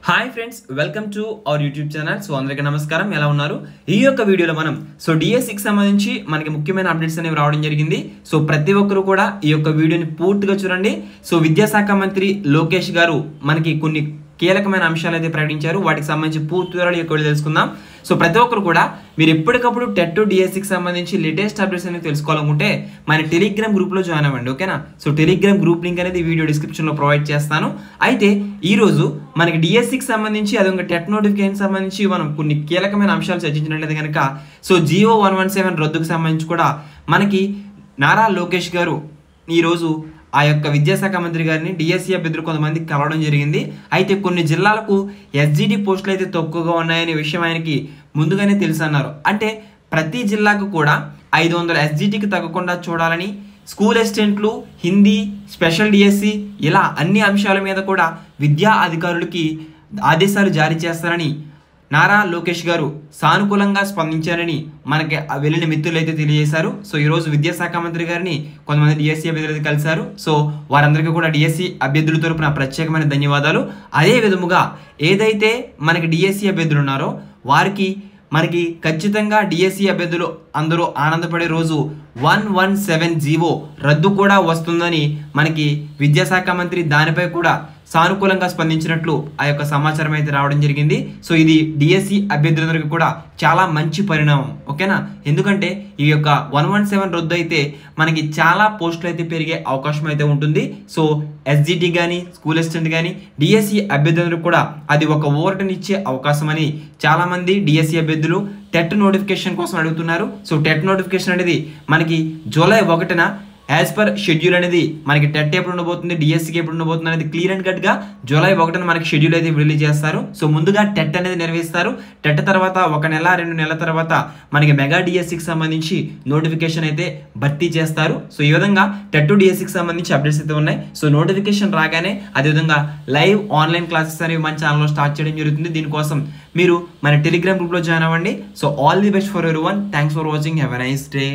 Hi friends, welcome to our YouTube channel. So అందరికీ నమస్కారం. ఎలా ఉన్నారు? ఈ యొక్క వీడియోలో మనం డిఎస్సికి సంబంధించి మనకి ముఖ్యమైన అప్డేట్స్ అనేవి రావడం జరిగింది. సో ప్రతి ఒక్కరు కూడా ఈ యొక్క వీడియోని పూర్తిగా చూడండి. సో విద్యాశాఖ మంత్రి లోకేష్ గారు మనకి కొన్ని కీలకమైన అంశాలు అయితే ప్రకటించారు. వాటికి సంబంధించి పూర్తి వివరాలు ఎక్కువ తెలుసుకుందాం. సో ప్రతి ఒక్కరు కూడా మీరు ఎప్పటికప్పుడు టెట్ డిఎస్సికి సంబంధించి లేటెస్ట్ అప్డేట్స్ అనేది తెలుసుకోవాలనుకుంటే మన టెలిగ్రామ్ గ్రూప్లో జాయిన్ అవ్వండి, ఓకేనా? సో టెలిగ్రామ్ గ్రూప్ లింక్ అనేది వీడియో డిస్క్రిప్షన్లో ప్రొవైడ్ చేస్తాను. అయితే ఈరోజు మనకి డిఎస్సికి సంబంధించి అదొక టెట్ నోటిఫికేషన్ సంబంధించి మనం కొన్ని కీలకమైన అంశాలు చర్చించినట్లయితే కనుక GO 117 రద్దుకు సంబంధించి కూడా మనకి నారా లోకేష్ గారు ఈరోజు ఆ యొక్క విద్యాశాఖ మంత్రి గారిని డిఎస్సి అభ్యర్థులు కొంతమంది కలవడం జరిగింది. అయితే కొన్ని జిల్లాలకు ఎస్జిటి పోస్టులు అయితే తక్కువగా ఉన్నాయనే విషయం ఆయనకి ముందుగానే తెలుసు అన్నారు. అంటే ప్రతి జిల్లాకు కూడా 500 ఎస్జిటికి తగ్గకుండా చూడాలని, స్కూల్ అసిస్టెంట్లు, హిందీ, స్పెషల్ డిఎస్సి ఇలా అన్ని అంశాల మీద కూడా విద్యా అధికారులకి ఆదేశాలు జారీ చేస్తారని నారా లోకేష్ గారు సానుకూలంగా స్పందించారని మనకి వెళ్ళిన మిత్రులు అయితే తెలియజేశారు. సో ఈరోజు విద్యాశాఖ మంత్రి గారిని కొంతమంది డిఎస్సి అభ్యర్థులు కలిశారు. సో వారందరికీ కూడా డిఎస్సి అభ్యర్థుల తరపున ప్రత్యేకమైన ధన్యవాదాలు. అదే విధముగా ఏదైతే మనకి డిఎస్సి అభ్యర్థులు ఉన్నారో వారికి మనకి ఖచ్చితంగా డిఎస్సి అభ్యర్థులు అందరూ ఆనందపడే రోజు 117 రద్దు కూడా వస్తుందని మనకి విద్యాశాఖ మంత్రి దానిపై కూడా సానుకూలంగా స్పందించినట్లు ఆ యొక్క సమాచారం అయితే రావడం జరిగింది. సో ఇది డిఎస్సి అభ్యర్థులందరికీ కూడా చాలా మంచి పరిణామం, ఓకేనా? ఎందుకంటే ఈ యొక్క 117 రద్దు అయితే మనకి చాలా పోస్టులు అయితే పెరిగే అవకాశం అయితే ఉంటుంది. సో ఎస్జిటి కానీ, స్కూల్ అసిస్టెంట్ కానీ డిఎస్సి అభ్యర్థులకు కూడా అది ఒక ఊరటనిచ్చే అవకాశం అని చాలామంది డిఎస్సి అభ్యర్థులు టెట్ నోటిఫికేషన్ కోసం అడుగుతున్నారు. సో టెట్ నోటిఫికేషన్ అనేది మనకి జూలై 1న యాజ్ పర్ షెడ్యూల్ అనేది మనకి టెట్ ఎప్పుడు ఉండబోతుంది, డిఎస్సికి ఎప్పుడు ఉండబోతుంది అనేది క్లియర్ అండ్ కట్గా జూలై 1న మనకి షెడ్యూల్ అయితే రిలీజ్ చేస్తారు. సో ముందుగా టెట్ అనేది నిర్వహిస్తారు. టెట్ తర్వాత 1 నెల 2 నెలల తర్వాత మనకి మెగా డిఎస్సికి సంబంధించి నోటిఫికేషన్ అయితే భర్తీ చేస్తారు. సో ఈ విధంగా టెట్ డిఎస్సికి సంబంధించి అప్డేట్స్ అయితే ఉన్నాయి. సో నోటిఫికేషన్ రాగానే అదేవిధంగా లైవ్ ఆన్లైన్ క్లాసెస్ అనేవి మన ఛానల్లో స్టార్ట్ చేయడం జరుగుతుంది. దీనికోసం మీరు మన టెలిగ్రామ్ గ్రూప్లో జాయిన్ అవ్వండి. So all the best for everyone. Thanks for watching. Have a nice day.